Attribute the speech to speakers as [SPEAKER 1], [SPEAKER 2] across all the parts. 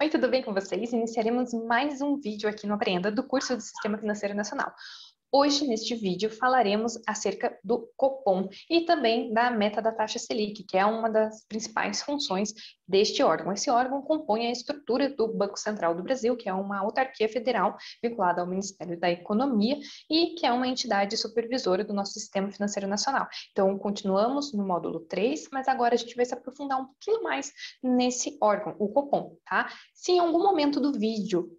[SPEAKER 1] Oi, tudo bem com vocês? Iniciaremos mais um vídeo aqui no Aprenda do curso do Sistema Financeiro Nacional. Hoje, neste vídeo, falaremos acerca do Copom e também da meta da taxa Selic, que é uma das principais funções deste órgão. Esse órgão compõe a estrutura do Banco Central do Brasil, que é uma autarquia federal vinculada ao Ministério da Economia e que é uma entidade supervisora do nosso Sistema Financeiro Nacional. Então, continuamos no módulo 3, mas agora a gente vai se aprofundar um pouquinho mais nesse órgão, o Copom, tá? Se em algum momento do vídeo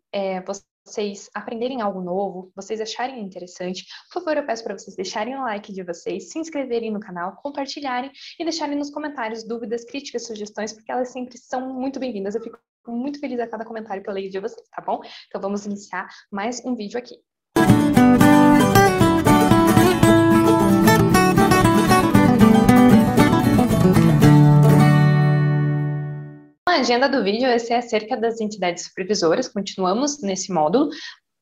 [SPEAKER 1] vocês aprenderem algo novo, vocês acharem interessante, por favor, eu peço para vocês deixarem o like de vocês, se inscreverem no canal, compartilharem e deixarem nos comentários dúvidas, críticas, sugestões, porque elas sempre são muito bem-vindas. Eu fico muito feliz a cada comentário que eu leio de vocês, tá bom? Então vamos iniciar mais um vídeo aqui. A agenda do vídeo vai ser acerca das entidades supervisoras, continuamos nesse módulo.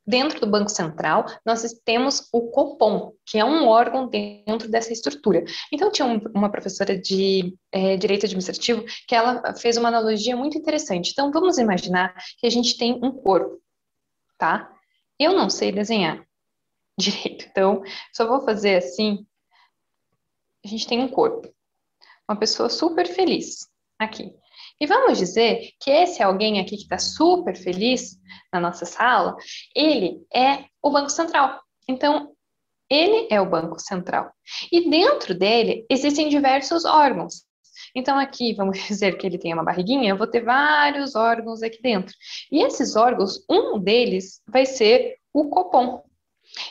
[SPEAKER 1] Dentro do Banco Central, nós temos o Copom, que é um órgão dentro dessa estrutura. Então, tinha uma professora de Direito Administrativo que ela fez uma analogia muito interessante. Então, vamos imaginar que a gente tem um corpo, tá? Eu não sei desenhar direito, então, só vou fazer assim. A gente tem um corpo, uma pessoa super feliz aqui. E vamos dizer que esse alguém aqui que está super feliz na nossa sala, ele é o Banco Central. Então, ele é o Banco Central. E dentro dele existem diversos órgãos. Então, aqui, vamos dizer que ele tem uma barriguinha, eu vou ter vários órgãos aqui dentro. E esses órgãos, um deles vai ser o Copom.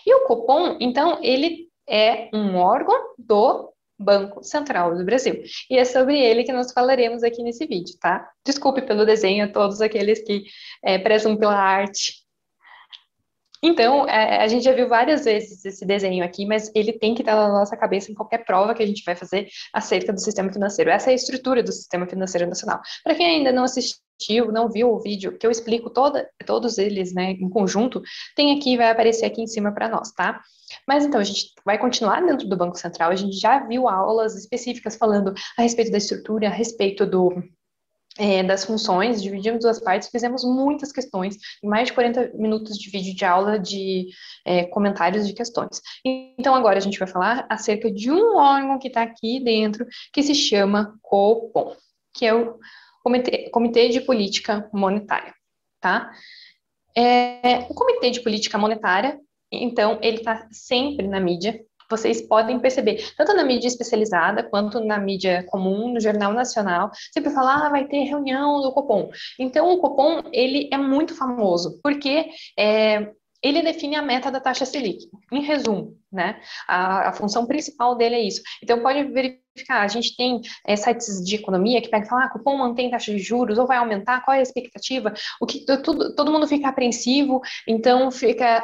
[SPEAKER 1] E o Copom, então, ele é um órgão do Banco Central do Brasil. E é sobre ele que nós falaremos aqui nesse vídeo, tá? Desculpe pelo desenho a todos aqueles que prezam pela arte. Então, a gente já viu várias vezes esse desenho aqui, mas ele tem que estar na nossa cabeça em qualquer prova que a gente vai fazer acerca do sistema financeiro. Essa é a estrutura do sistema financeiro nacional. Para quem ainda não assistiu, não viu o vídeo, que eu explico todos eles, né, em conjunto, tem aqui, vai aparecer aqui em cima para nós, tá? Mas então, a gente vai continuar dentro do Banco Central, a gente já viu aulas específicas falando a respeito da estrutura, a respeito das funções, dividimos duas partes, fizemos muitas questões, mais de 40 minutos de vídeo de aula de comentários de questões. Então, agora a gente vai falar acerca de um órgão que está aqui dentro, que se chama Copom, que é o Comitê de Política Monetária, tá? O Comitê de Política Monetária, então, ele está sempre na mídia. Vocês podem perceber, tanto na mídia especializada quanto na mídia comum, no Jornal Nacional, sempre fala, vai ter reunião do Copom. Então, o Copom, ele é muito famoso, porque ele define a meta da taxa Selic. Em resumo, né? A função principal dele é isso. Então, pode verificar, a gente tem sites de economia que pega e fala, o Copom mantém taxa de juros, ou vai aumentar, qual é a expectativa? O que todo mundo fica apreensivo, então fica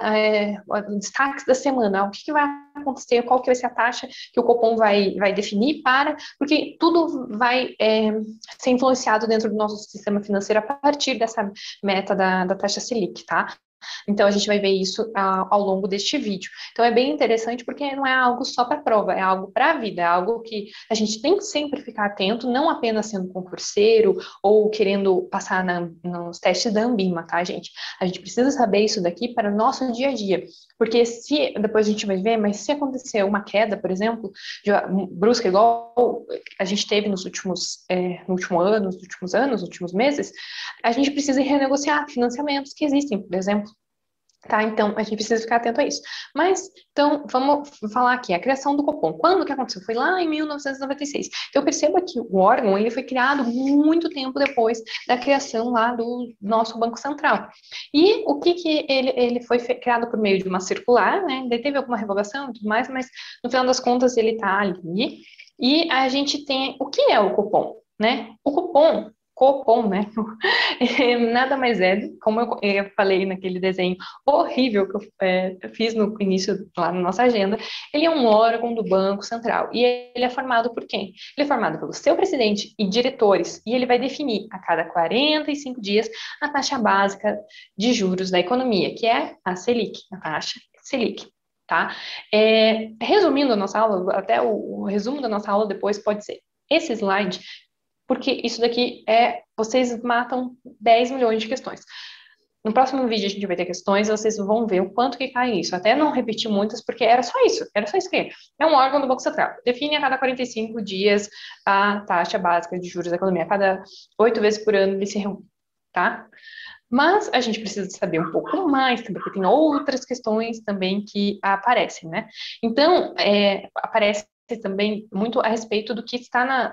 [SPEAKER 1] destaques da semana, o que vai acontecer, qual que vai ser a taxa que o Copom vai definir porque tudo vai ser influenciado dentro do nosso sistema financeiro a partir dessa meta da taxa Selic, tá? Então, a gente vai ver isso ao longo deste vídeo. Então, é bem interessante porque não é algo só para prova, é algo para a vida, é algo que a gente tem que sempre ficar atento, não apenas sendo concurseiro ou querendo passar nos testes da Anbima, tá, gente? A gente precisa saber isso daqui para o nosso dia a dia, porque depois a gente vai ver, mas se acontecer uma queda, por exemplo, brusca, igual a gente teve no último ano, nos últimos anos, nos últimos meses, a gente precisa renegociar financiamentos que existem, por exemplo. Tá, então a gente precisa ficar atento a isso. Mas, então, vamos falar aqui, a criação do Copom. Quando que aconteceu? Foi lá em 1996. Então, eu percebo que o órgão, ele foi criado muito tempo depois da criação lá do nosso Banco Central. E o que ele foi criado por meio de uma circular, né? Daí teve alguma revogação e tudo mais, mas no final das contas ele tá ali. E a gente tem, o que é o Copom, né? O Copom, né? Nada mais é, como eu falei naquele desenho horrível que eu fiz no início, lá na nossa agenda, ele é um órgão do Banco Central. E ele é formado por quem? Ele é formado pelo seu presidente e diretores, e ele vai definir a cada 45 dias a taxa básica de juros da economia, que é a Selic, a taxa Selic. Tá? Resumindo a nossa aula, até o resumo da nossa aula depois pode ser esse slide. porque isso daqui vocês matam 10 milhões de questões. No próximo vídeo a gente vai ter questões, vocês vão ver o quanto que cai isso. Até não repetir muitas, porque era só isso que é. É um órgão do Banco Central. Define a cada 45 dias a taxa básica de juros da economia. A cada 8 vezes por ano ele se reúne, tá? Mas a gente precisa saber um pouco mais, porque tem outras questões também que aparecem, né? Então, aparece também muito a respeito do que está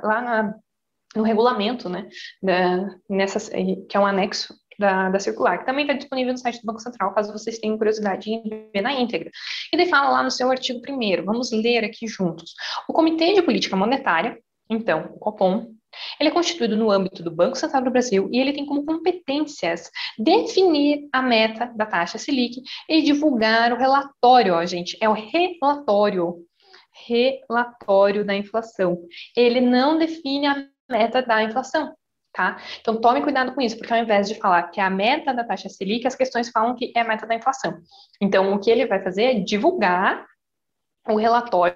[SPEAKER 1] no regulamento, né? Que é um anexo da circular, que também está disponível no site do Banco Central, caso vocês tenham curiosidade em ver na íntegra. E daí fala lá no seu artigo 1º, vamos ler aqui juntos. O Comitê de Política Monetária, então, o Copom, ele é constituído no âmbito do Banco Central do Brasil e ele tem como competências definir a meta da taxa Selic e divulgar o relatório, ó, gente, é o relatório da inflação. Ele não define a meta da inflação, tá? Então, tome cuidado com isso, porque ao invés de falar que é a meta da taxa Selic, as questões falam que é a meta da inflação. Então, o que ele vai fazer é divulgar o relatório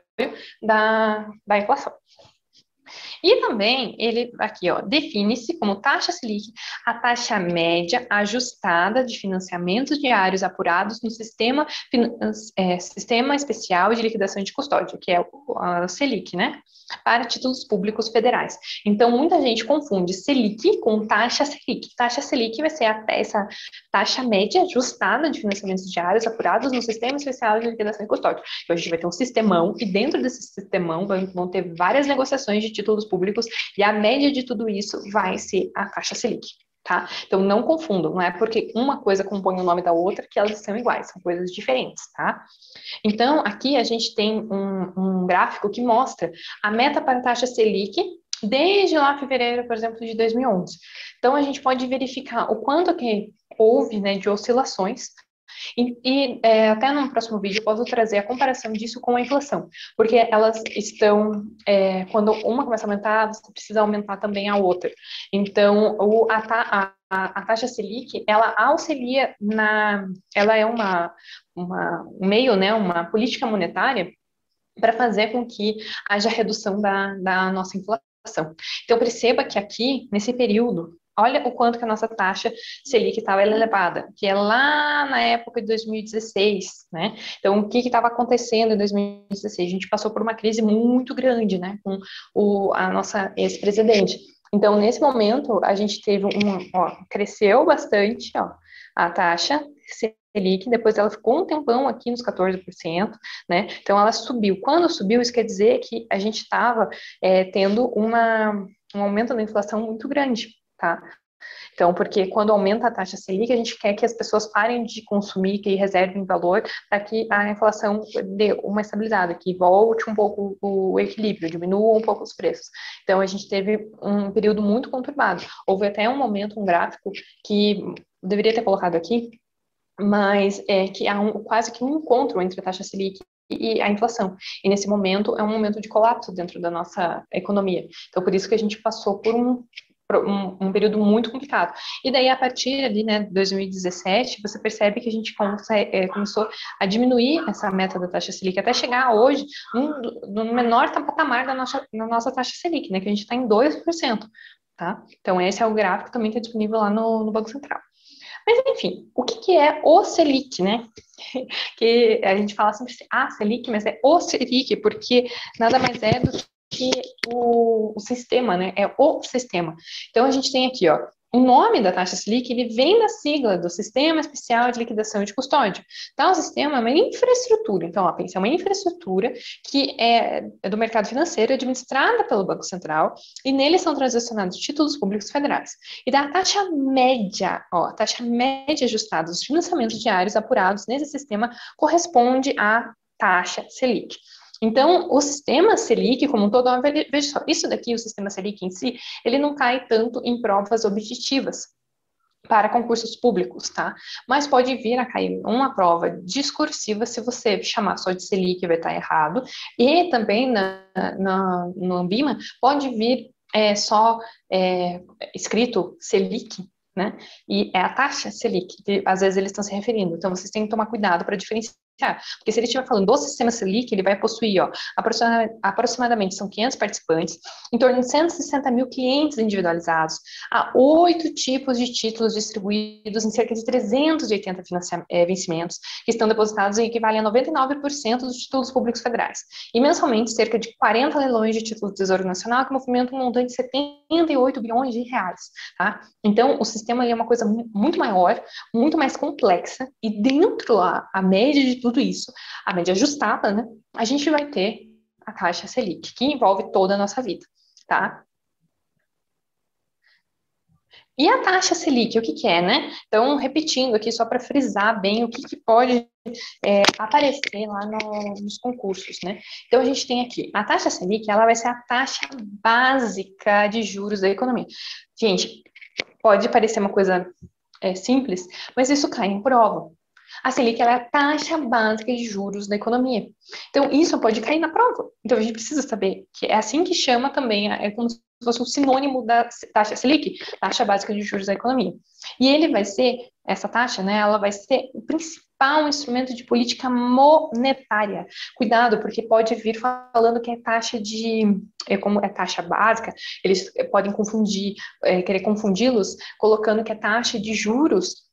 [SPEAKER 1] da inflação. E também, ele aqui, ó, define-se como taxa Selic a taxa média ajustada de financiamentos diários apurados no Sistema Especial de Liquidação de Custódia, que é o Selic, né? Para títulos públicos federais. Então, muita gente confunde Selic com taxa Selic. Taxa Selic vai ser essa taxa média ajustada de financiamentos diários apurados no Sistema Especial de Liquidação e Custódia. Então, a gente vai ter um sistemão, e dentro desse sistemão vão ter várias negociações de títulos públicos, e a média de tudo isso vai ser a taxa Selic. Tá? Então, não confundam, não é porque uma coisa compõe o nome da outra que elas são iguais, são coisas diferentes, tá? Então, aqui a gente tem um gráfico que mostra a meta para a taxa Selic desde lá fevereiro, por exemplo, de 2011. Então, a gente pode verificar o quanto que houve, né, de oscilações até no próximo vídeo eu posso trazer a comparação disso com a inflação, porque elas estão, quando uma começa a aumentar, você precisa aumentar também a outra. Então, a taxa Selic, ela auxilia ela é um meio, né, uma política monetária para fazer com que haja redução da nossa inflação. Então, perceba que aqui, nesse período, olha o quanto que a nossa taxa Selic estava elevada, que é lá na época de 2016, né? Então, o que estava acontecendo em 2016? A gente passou por uma crise muito grande, né, com a nossa ex-presidente. Então, nesse momento, a gente teve cresceu bastante, ó, a taxa Selic, depois ela ficou um tempão aqui nos 14%, né? Então ela subiu. Quando subiu, isso quer dizer que a gente estava tendo um aumento da inflação muito grande, tá? Então, porque quando aumenta a taxa Selic, a gente quer que as pessoas parem de consumir, que reservem valor, para que a inflação dê uma estabilizada, que volte um pouco o equilíbrio, diminua um pouco os preços. Então, a gente teve um período muito conturbado. Houve até um momento, um gráfico, que deveria ter colocado aqui, mas que há quase que um encontro entre a taxa Selic e a inflação. E nesse momento é um momento de colapso dentro da nossa economia. Então, por isso que a gente passou por um período muito complicado. E daí, a partir ali, né, de 2017, você percebe que a gente começou a diminuir essa meta da taxa Selic, até chegar hoje no menor patamar da nossa taxa Selic, né, que a gente está em 2%. Tá? Então, esse é o gráfico também que é disponível lá no Banco Central. Mas, enfim, o que é o Selic, né? Que a gente fala sempre assim, Selic, mas é o Selic, porque nada mais é do que o sistema, né? É o sistema. Então, a gente tem aqui, ó, o nome da taxa Selic, ele vem da sigla do Sistema Especial de Liquidação e de Custódia. Então, o sistema é uma infraestrutura. Então, ó, pensa, é uma infraestrutura que é do mercado financeiro, administrada pelo Banco Central, e nele são transacionados títulos públicos federais. E da taxa média, ó, a taxa média ajustada dos financiamentos diários apurados nesse sistema corresponde à taxa Selic. Então, o sistema Selic, como um todo, veja só, isso daqui, o sistema Selic em si, ele não cai tanto em provas objetivas para concursos públicos, tá? Mas pode vir a cair uma prova discursiva se você chamar só de Selic, vai estar errado, e também no Ambima pode vir só escrito Selic, né? E é a taxa Selic, que às vezes eles estão se referindo. Então, vocês têm que tomar cuidado para diferenciar Porque se ele estiver falando do sistema Selic, ele vai possuir, ó, aproximadamente são 500 participantes, em torno de 160 mil clientes individualizados, há 8 tipos de títulos distribuídos em cerca de 380 vencimentos, que estão depositados e equivalem a 99% dos títulos públicos federais. E mensalmente, cerca de 40 leilões de títulos do Tesouro Nacional, que movimentam um montante de 78 bilhões de reais, tá? Então, o sistema é uma coisa muito maior, muito mais complexa, e dentro a média de tudo isso, a média ajustada, né, a gente vai ter a taxa Selic, que envolve toda a nossa vida, tá? E a taxa Selic, o que que é, né? Então, repetindo aqui, só para frisar bem o que que pode aparecer lá nos concursos, né? Então, a gente tem aqui, a taxa Selic, ela vai ser a taxa básica de juros da economia. Gente, pode parecer uma coisa simples, mas isso cai em prova. A Selic ela é a taxa básica de juros da economia. Então, isso pode cair na prova. Então, a gente precisa saber que é assim que chama também, é como se fosse um sinônimo da taxa Selic, taxa básica de juros da economia. E ele vai ser, essa taxa, né, ela vai ser o principal instrumento de política monetária. Cuidado, porque pode vir falando que é taxa como é taxa básica, eles podem confundir, querer confundi-los, colocando que é taxa de juros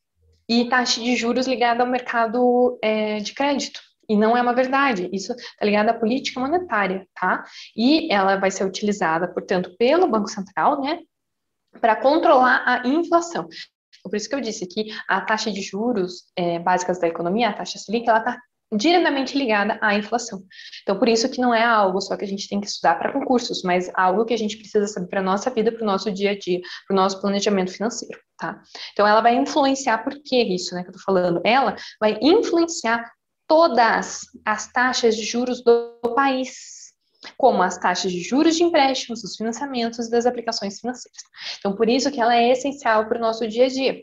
[SPEAKER 1] e taxa de juros ligada ao mercado de crédito. E não é uma verdade, isso está ligado à política monetária, tá? E ela vai ser utilizada, portanto, pelo Banco Central, né, para controlar a inflação. Por isso que eu disse que a taxa de juros básicas da economia, a taxa Selic, ela está diretamente ligada à inflação. Então, por isso que não é algo só que a gente tem que estudar para concursos, mas algo que a gente precisa saber para a nossa vida, para o nosso dia a dia, para o nosso planejamento financeiro, tá? Então, ela vai influenciar, por que isso, né, que eu tô falando? Ela vai influenciar todas as taxas de juros do país, como as taxas de juros de empréstimos, dos financiamentos e das aplicações financeiras. Então, por isso que ela é essencial para o nosso dia a dia.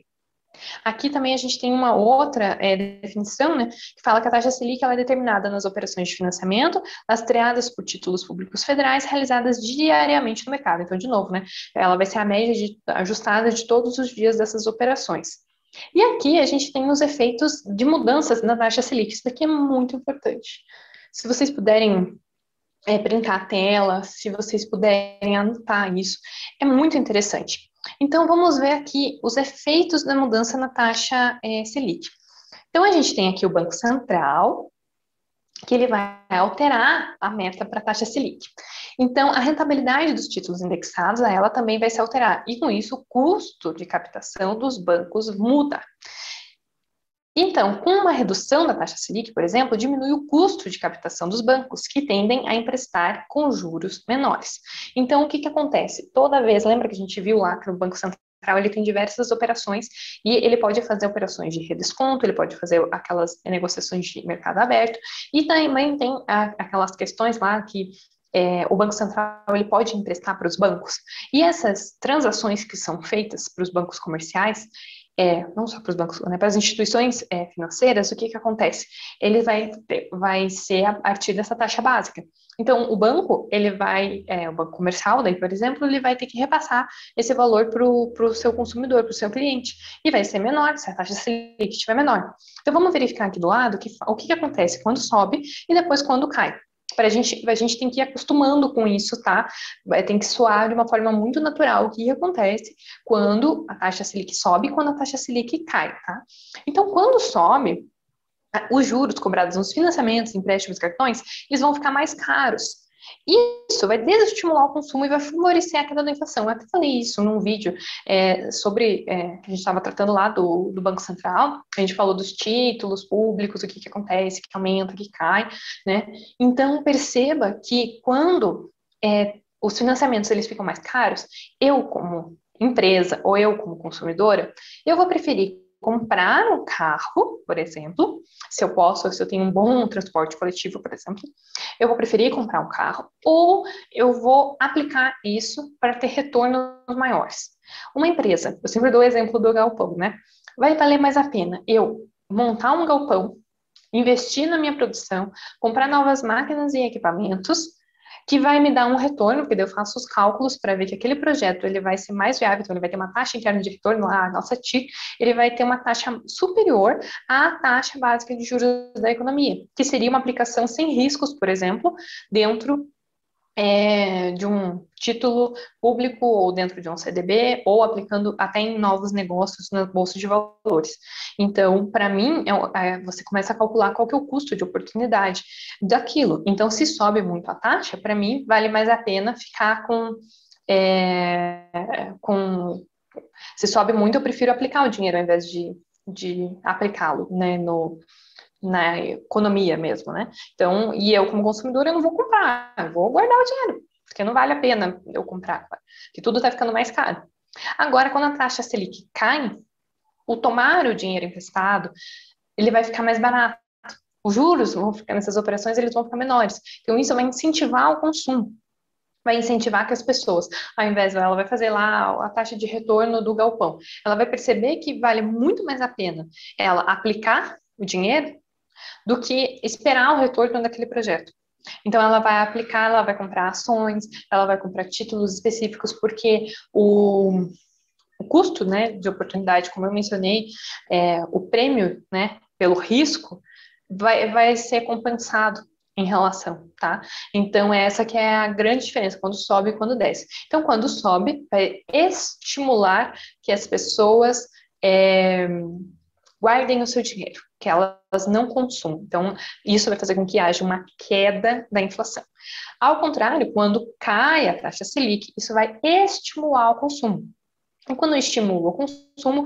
[SPEAKER 1] Aqui também a gente tem uma outra definição, né, que fala que a taxa Selic ela é determinada nas operações de financiamento lastreadas por títulos públicos federais realizadas diariamente no mercado. Então, de novo, né, ela vai ser a média ajustada de todos os dias dessas operações. E aqui a gente tem os efeitos de mudanças na taxa Selic. Isso daqui é muito importante. Se vocês puderem printar a tela, se vocês puderem anotar isso, é muito interessante. Então, vamos ver aqui os efeitos da mudança na taxa Selic. Então, a gente tem aqui o Banco Central, que ele vai alterar a meta para a taxa Selic. Então, a rentabilidade dos títulos indexados, ela também vai se alterar. E, com isso, o custo de captação dos bancos muda. Então, com uma redução da taxa Selic, por exemplo, diminui o custo de captação dos bancos, que tendem a emprestar com juros menores. Então, o que acontece? Toda vez, lembra que a gente viu lá que o Banco Central ele tem diversas operações e ele pode fazer operações de redesconto, ele pode fazer aquelas negociações de mercado aberto e também tem aquelas questões lá que o Banco Central ele pode emprestar para os bancos. E essas transações que são feitas para os bancos comerciais, não só para os bancos, né, para as instituições financeiras, o que acontece? Ele vai ser a partir dessa taxa básica. Então, o banco, o banco comercial, daí, por exemplo, ele vai ter que repassar esse valor para o seu consumidor, para o seu cliente, e vai ser menor se a taxa Selic estiver menor. Então, vamos verificar aqui do lado o que acontece quando sobe e depois quando cai. A gente tem que ir acostumando com isso, tá? Tem que soar de uma forma muito natural o que acontece quando a taxa Selic sobe e quando a taxa Selic cai, tá? Então, quando sobe, os juros cobrados nos financiamentos, empréstimos, cartões, eles vão ficar mais caros. Isso vai desestimular o consumo e vai favorecer a queda da inflação. Eu até falei isso num vídeo sobre que a gente estava tratando lá do Banco Central. A gente falou dos títulos públicos, o que acontece, que aumenta, que cai, né? Então, perceba que quando os financiamentos eles ficam mais caros, eu como empresa ou eu como consumidora, eu vou preferir comprar um carro, por exemplo, se eu tenho um bom transporte coletivo, por exemplo, eu vou preferir comprar um carro ou eu vou aplicar isso para ter retornos maiores. Uma empresa, eu sempre dou o exemplo do galpão, né? Vai valer mais a pena eu montar um galpão, investir na minha produção, comprar novas máquinas e equipamentos, que vai me dar um retorno, porque daí eu faço os cálculos para ver que aquele projeto ele vai ser mais viável, então ele vai ter uma taxa interna de retorno, a nossa TIR, ele vai ter uma taxa superior à taxa básica de juros da economia, que seria uma aplicação sem riscos, por exemplo, dentro de um título público ou dentro de um CDB ou aplicando até em novos negócios na bolsa de valores. Então, para mim, você começa a calcular qual que é o custo de oportunidade daquilo. Então, se sobe muito a taxa, para mim, vale mais a pena ficar com se sobe muito, eu prefiro aplicar o dinheiro ao invés de aplicá-lo, né, na economia mesmo, né? Então, e eu como consumidor, eu não vou comprar, eu vou guardar o dinheiro, porque não vale a pena eu comprar, porque tudo está ficando mais caro. Agora, quando a taxa Selic cai, o tomar o dinheiro emprestado, ele vai ficar mais barato. Os juros vão ficar nessas operações, eles vão ficar menores. Então, isso vai incentivar o consumo. Vai incentivar que as pessoas, ao invés ela vai fazer lá a taxa de retorno do galpão, ela vai perceber que vale muito mais a pena ela aplicar o dinheiro do que esperar o retorno daquele projeto. Então, ela vai aplicar, ela vai comprar ações, ela vai comprar títulos específicos, porque o custo, né, de oportunidade, como eu mencionei, o prêmio, né, pelo risco, vai ser compensado em relação, tá? Então, essa que é a grande diferença, quando sobe e quando desce. Então, quando sobe, vai estimular que as pessoas guardem o seu dinheiro, que elas não consumam. Então, isso vai fazer com que haja uma queda da inflação. Ao contrário, quando cai a taxa Selic, isso vai estimular o consumo. E quando estimula o consumo,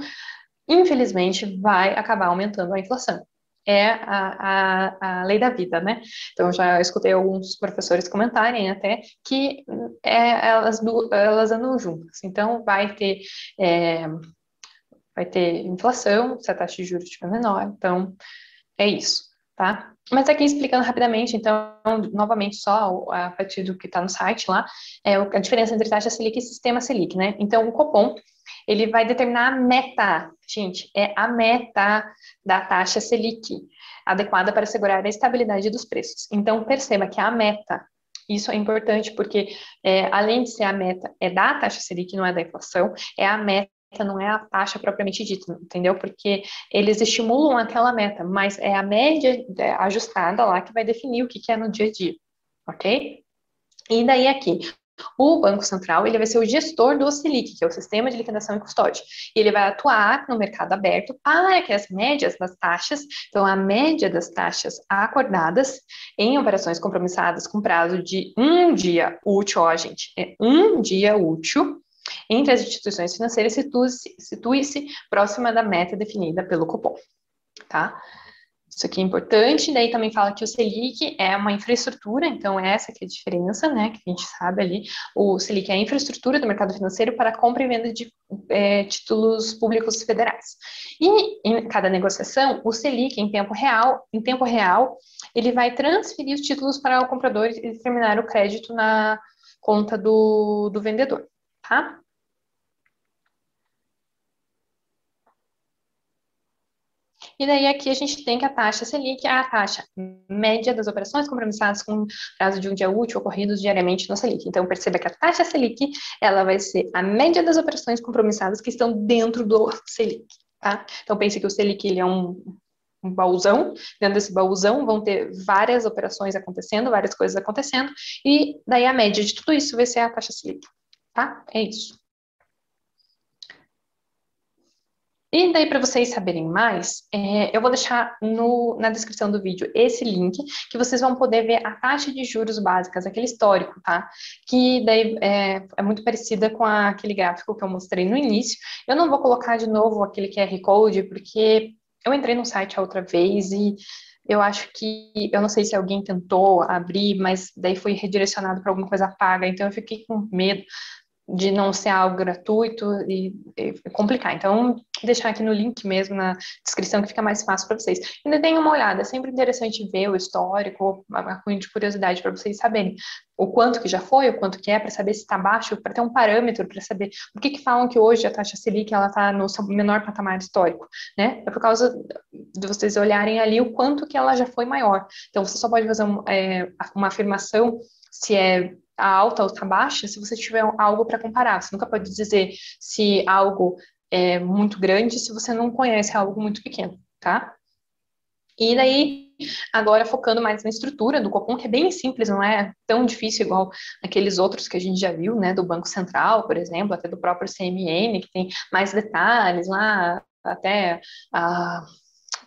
[SPEAKER 1] infelizmente, vai acabar aumentando a inflação. É a lei da vida, né? Então, já escutei alguns professores comentarem até que elas andam juntas. Então, vai ter inflação se a taxa de juros estiver menor. Então, é isso, tá? Mas aqui explicando rapidamente, então, novamente, só a partir do que está no site lá, a diferença entre taxa Selic e sistema Selic, né? Então, o Copom, ele vai determinar a meta, gente, é a meta da taxa Selic, adequada para assegurar a estabilidade dos preços. Então, perceba que a meta, isso é importante porque, além de ser a meta, é da taxa Selic, não é da inflação, é a meta, não é a taxa propriamente dita, entendeu? Porque eles estimulam aquela meta, mas é a média ajustada lá que vai definir o que é no dia a dia, ok? E daí aqui, o Banco Central, ele vai ser o gestor do Selic, que é o Sistema de Liquidação e Custódia. E ele vai atuar no mercado aberto para que as médias das taxas, então a média das taxas acordadas em operações compromissadas com prazo de um dia útil, ó, gente, é um dia útil, entre as instituições financeiras, situe-se próxima da meta definida pelo Copom, tá? Isso aqui é importante, daí também fala que o Selic é uma infraestrutura, então essa que é a diferença, né, que a gente sabe ali, o Selic é a infraestrutura do mercado financeiro para compra e venda de títulos públicos federais. E em cada negociação, o Selic em tempo real, ele vai transferir os títulos para o comprador e determinar o crédito na conta do vendedor, tá? E daí aqui a gente tem que a taxa Selic é a taxa média das operações compromissadas com prazo de um dia útil ocorridos diariamente no Selic. Então perceba que a taxa Selic, ela vai ser a média das operações compromissadas que estão dentro do Selic, tá? Então pense que o Selic, ele é um baúzão, dentro desse baúzão vão ter várias operações acontecendo, várias coisas acontecendo, e daí a média de tudo isso vai ser a taxa Selic, tá? É isso. E daí, para vocês saberem mais, eu vou deixar na descrição do vídeo esse link, que vocês vão poder ver a taxa de juros básicas, aquele histórico, tá? Que daí é muito parecida com aquele gráfico que eu mostrei no início. Eu não vou colocar de novo aquele QR Code, porque eu entrei no site a outra vez e eu acho que, eu não sei se alguém tentou abrir, mas daí foi redirecionado para alguma coisa paga, então eu fiquei com medo de não ser algo gratuito e complicar. Então, deixar aqui no link mesmo, na descrição, que fica mais fácil para vocês. Ainda deem uma olhada, é sempre interessante ver o histórico, a cunho de curiosidade, para vocês saberem o quanto que já foi, o quanto que é, para saber se está baixo, para ter um parâmetro, para saber por que falam que hoje a taxa Selic ela está no seu menor patamar histórico, né? É por causa de vocês olharem ali o quanto que ela já foi maior. Então, você só pode fazer uma afirmação se é a alta ou está baixa, se você tiver algo para comparar. Você nunca pode dizer se algo é muito grande se você não conhece algo muito pequeno, tá? E daí, agora focando mais na estrutura do Copom, que é bem simples, não é tão difícil igual aqueles outros que a gente já viu, né, do Banco Central, por exemplo, até do próprio CMN, que tem mais detalhes lá, até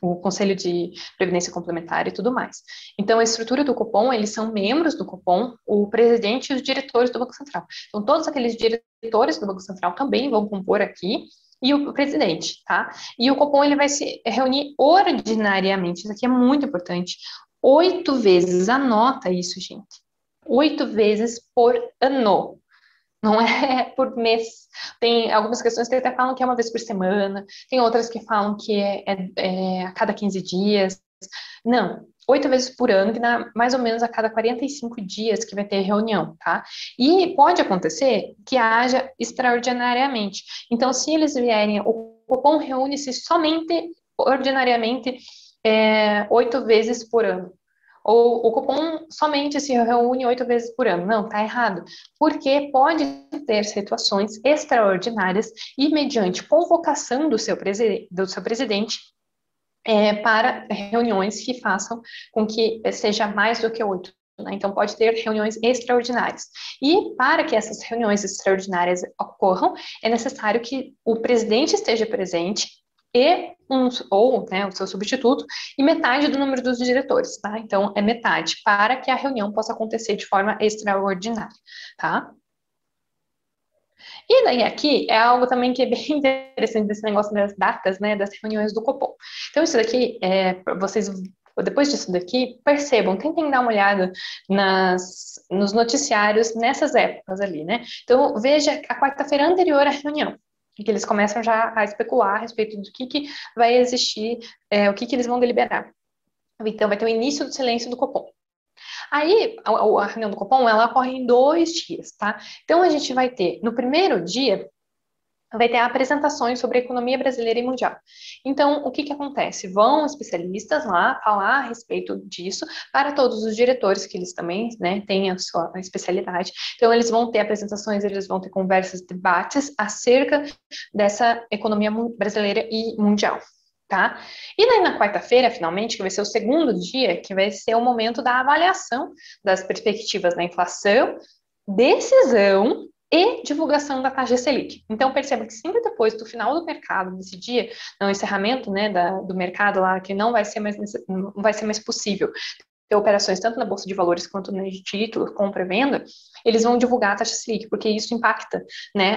[SPEAKER 1] o Conselho de Previdência Complementar e tudo mais. Então, a estrutura do Copom, eles são membros do Copom, o presidente e os diretores do Banco Central. Então, todos aqueles diretores do Banco Central também vão compor aqui, e o presidente, tá? E o Copom, ele vai se reunir ordinariamente, isso aqui é muito importante, 8 vezes, anota isso, gente, 8 vezes por ano, não é por mês. Tem algumas questões que até falam que é uma vez por semana, tem outras que falam que é a cada 15 dias. Não, 8 vezes por ano, que dá mais ou menos a cada 45 dias que vai ter reunião, tá? E pode acontecer que haja extraordinariamente. Então, se eles vierem, o Copom reúne-se somente, ordinariamente, 8 vezes por ano. Ou o Copom somente se reúne 8 vezes por ano. Não, tá errado. Porque pode ter situações extraordinárias e, mediante convocação do seu presidente, para reuniões que façam com que seja mais do que 8. Né? Então, pode ter reuniões extraordinárias. E para que essas reuniões extraordinárias ocorram, é necessário que o presidente esteja presente ou o seu substituto, e metade do número dos diretores, tá? Então, é metade, para que a reunião possa acontecer de forma extraordinária, tá? E daí aqui é algo também que é bem interessante desse negócio das datas, né, das reuniões do Copom. Então, isso daqui, vocês, depois disso daqui, percebam, tentem dar uma olhada nos noticiários nessas épocas ali, né? Então, veja a quarta-feira anterior à reunião, que eles começam já a especular a respeito do que vai existir, o que eles vão deliberar. Então, vai ter o início do silêncio do Copom. Aí, a reunião do Copom, ela ocorre em 2 dias, tá? Então, a gente vai ter, no primeiro dia, vai ter apresentações sobre a economia brasileira e mundial. Então, o que acontece? Vão especialistas lá falar a respeito disso para todos os diretores, que eles também, né, têm a sua especialidade. Então, eles vão ter apresentações, eles vão ter conversas, debates acerca dessa economia brasileira e mundial. Tá? E daí na quarta-feira, finalmente, que vai ser o segundo dia, que vai ser o momento da avaliação das perspectivas da inflação, decisão e divulgação da taxa Selic. Então, perceba que sempre depois do final do mercado, nesse dia, no encerramento, né, do mercado lá, que não vai ser mais possível ter operações tanto na Bolsa de Valores quanto no título, compra e venda, eles vão divulgar a taxa Selic, porque isso impacta, né,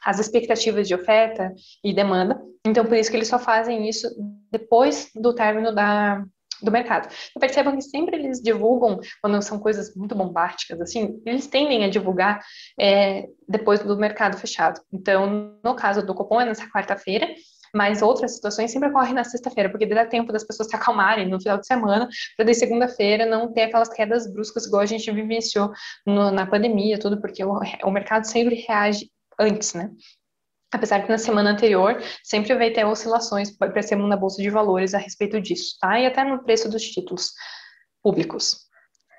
[SPEAKER 1] as expectativas de oferta e demanda. Então, por isso que eles só fazem isso depois do término do mercado. Então, percebam que sempre eles divulgam, quando são coisas muito bombásticas, assim, eles tendem a divulgar depois do mercado fechado. Então, no caso do Copom, é nessa quarta-feira, mas outras situações sempre ocorrem na sexta-feira, porque dá tempo das pessoas se acalmarem no final de semana, para de segunda-feira não ter aquelas quedas bruscas igual a gente vivenciou na pandemia, tudo, porque o mercado sempre reage antes, né? Apesar que na semana anterior sempre vai ter oscilações, percebam na Bolsa de Valores a respeito disso, tá? E até no preço dos títulos públicos.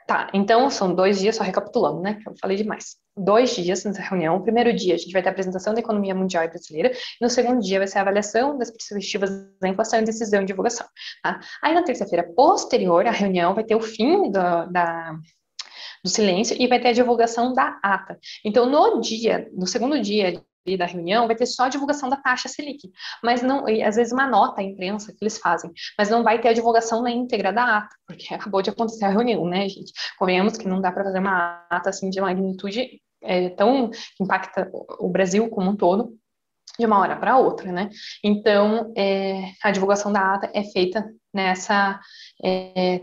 [SPEAKER 1] Tá, então são 2 dias, só recapitulando, né? Que eu falei demais. 2 dias nessa reunião. O primeiro dia a gente vai ter a apresentação da economia mundial e brasileira. E no segundo dia vai ser a avaliação das perspectivas da inflação e decisão e divulgação. Tá? Aí na terça-feira posterior à reunião vai ter o fim do silêncio e vai ter a divulgação da ata. Então, no segundo dia da reunião, vai ter só a divulgação da taxa Selic, mas não, e às vezes uma nota à imprensa que eles fazem, mas não vai ter a divulgação na íntegra da ata, porque acabou de acontecer a reunião, né, gente? Convenhamos que não dá para fazer uma ata assim de magnitude tão que impacta o Brasil como um todo de uma hora para outra, né? Então, a divulgação da ata é feita nessa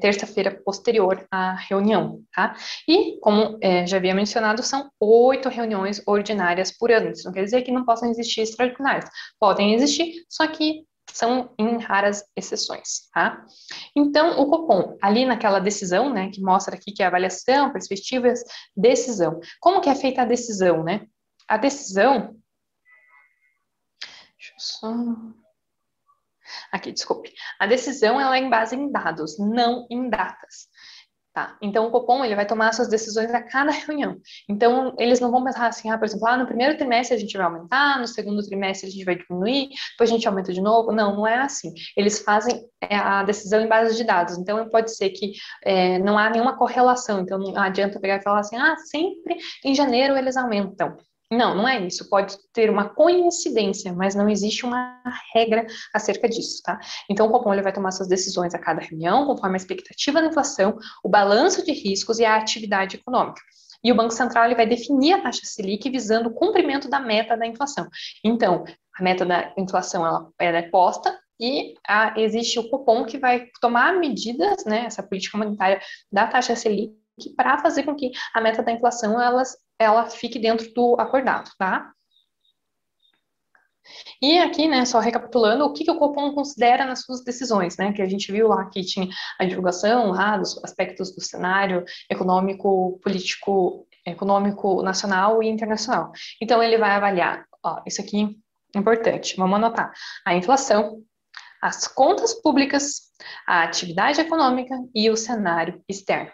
[SPEAKER 1] terça-feira posterior à reunião, tá? E, como já havia mencionado, são 8 reuniões ordinárias por ano. Isso não quer dizer que não possam existir extraordinárias. Podem existir, só que são em raras exceções, tá? Então, o Copom, ali naquela decisão, né, que mostra aqui que é avaliação, perspectivas, decisão. Como que é feita a decisão, né? A decisão... Deixa eu só... Aqui, desculpe. A decisão, ela é em base em dados, não em datas. Tá? Então, o Copom, ele vai tomar suas decisões a cada reunião. Então, eles não vão pensar assim, por exemplo, no primeiro trimestre a gente vai aumentar, no segundo trimestre a gente vai diminuir, depois a gente aumenta de novo. Não, não é assim. Eles fazem a decisão em base de dados. Então, pode ser que não há nenhuma correlação. Então, não adianta pegar e falar assim, sempre em janeiro eles aumentam. Não, não é isso. Pode ter uma coincidência, mas não existe uma regra acerca disso, tá? Então, o Copom ele vai tomar suas decisões a cada reunião, conforme a expectativa da inflação, o balanço de riscos e a atividade econômica. E o Banco Central ele vai definir a taxa Selic visando o cumprimento da meta da inflação. Então, a meta da inflação ela é posta e existe o Copom que vai tomar medidas, né, essa política monetária da taxa Selic, para fazer com que a meta da inflação ela fique dentro do acordado, tá? E aqui, né, só recapitulando, o que o Copom considera nas suas decisões, né, que a gente viu lá que tinha a divulgação lá dos aspectos do cenário econômico, político, econômico nacional e internacional. Então, ele vai avaliar, isso aqui é importante, vamos anotar, a inflação, as contas públicas, a atividade econômica e o cenário externo.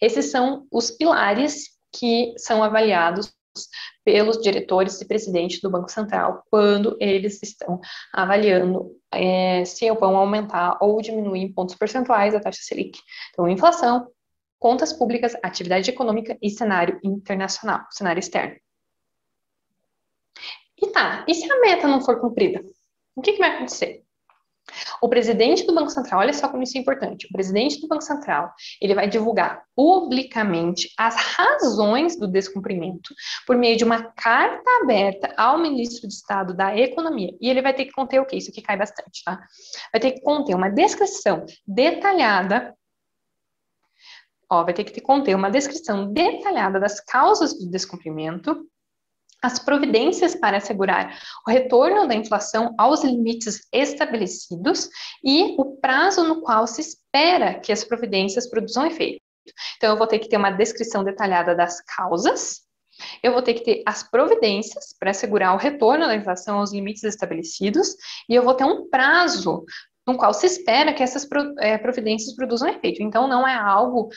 [SPEAKER 1] Esses são os pilares que são avaliados pelos diretores e presidente do Banco Central quando eles estão avaliando se vão aumentar ou diminuir em pontos percentuais a taxa Selic. Então, inflação, contas públicas, atividade econômica e cenário internacional, cenário externo. E se a meta não for cumprida? O que vai acontecer? O presidente do Banco Central, olha só como isso é importante, o presidente do Banco Central, ele vai divulgar publicamente as razões do descumprimento por meio de uma carta aberta ao ministro de Estado da Economia. E ele vai ter que conter o quê? Isso aqui cai bastante, tá? Vai ter que conter uma descrição detalhada, vai ter que conter uma descrição detalhada das causas do descumprimento, as providências para assegurar o retorno da inflação aos limites estabelecidos e o prazo no qual se espera que as providências produzam efeito. Então, eu vou ter que ter uma descrição detalhada das causas, eu vou ter que ter as providências para assegurar o retorno da inflação aos limites estabelecidos e eu vou ter um prazo no qual se espera que essas providências produzam efeito. Então, não é algo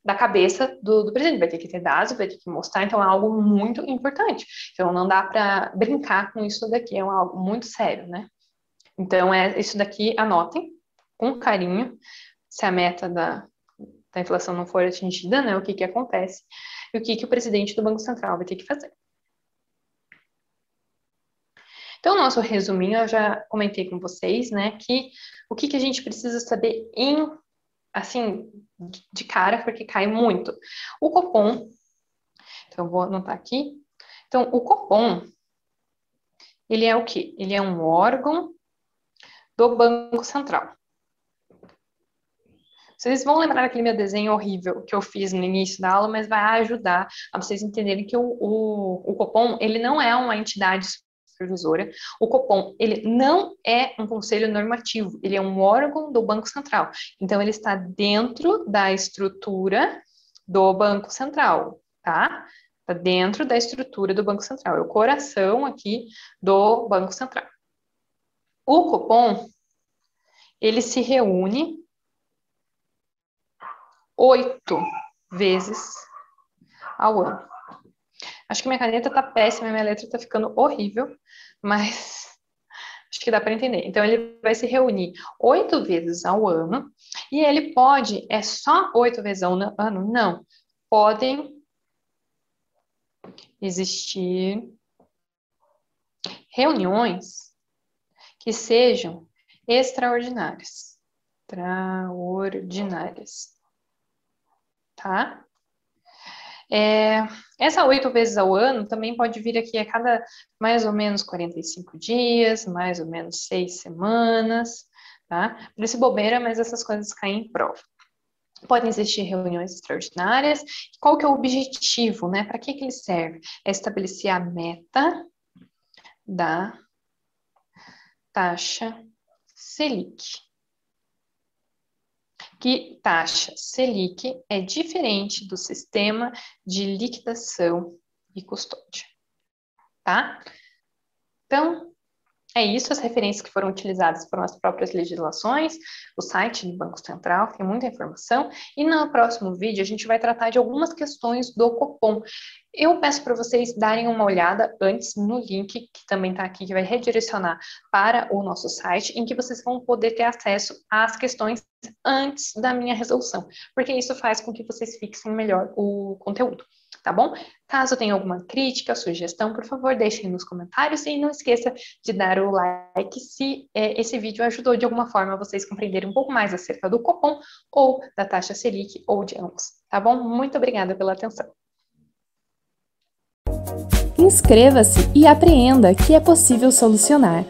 [SPEAKER 1] da cabeça do presidente, vai ter que ter dados, vai ter que mostrar, então é algo muito importante. Então não dá para brincar com isso daqui, é algo muito sério, né? Então isso daqui, anotem com carinho, se a meta da inflação não for atingida, né, o que acontece, e o que o presidente do Banco Central vai ter que fazer. Então, o nosso resuminho, eu já comentei com vocês, né, que o que a gente precisa saber assim, de cara, porque cai muito. O Copom, então eu vou anotar aqui. Então, o Copom, ele é o quê? Ele é um órgão do Banco Central. Vocês vão lembrar daquele meu desenho horrível que eu fiz no início da aula, mas vai ajudar a vocês entenderem que o Copom, ele não é uma entidade supervisora. O Copom, ele não é um conselho normativo, ele é um órgão do Banco Central. Então, ele está dentro da estrutura do Banco Central, tá? Está dentro da estrutura do Banco Central, é o coração aqui do Banco Central. O Copom, ele se reúne 8 vezes ao ano. Acho que minha caneta tá péssima, minha letra tá ficando horrível, mas acho que dá para entender. Então, ele vai se reunir 8 vezes ao ano, e ele pode, só 8 vezes ao ano? Não. Podem existir reuniões que sejam extraordinárias. Extraordinárias. Tá? Essa 8 vezes ao ano também pode vir aqui a cada mais ou menos 45 dias, mais ou menos 6 semanas, tá? Parece bobeira, mas essas coisas caem em prova. Podem existir reuniões extraordinárias. Qual que é o objetivo, né? Para que ele serve? É estabelecer a meta da taxa Selic. Que taxa Selic é diferente do sistema de liquidação e custódia, tá? Então, é isso, as referências que foram utilizadas foram as próprias legislações, o site do Banco Central, tem muita informação, e no próximo vídeo a gente vai tratar de algumas questões do Copom. Eu peço para vocês darem uma olhada antes no link, que também está aqui, que vai redirecionar para o nosso site, em que vocês vão poder ter acesso às questões antes da minha resolução, porque isso faz com que vocês fixem melhor o conteúdo, tá bom? Caso tenha alguma crítica, sugestão, por favor, deixem nos comentários e não esqueça de dar o like se esse vídeo ajudou de alguma forma vocês compreenderem um pouco mais acerca do Copom ou da taxa Selic ou de ambos, tá bom? Muito obrigada pela atenção.
[SPEAKER 2] Inscreva-se e apreenda que é possível solucionar.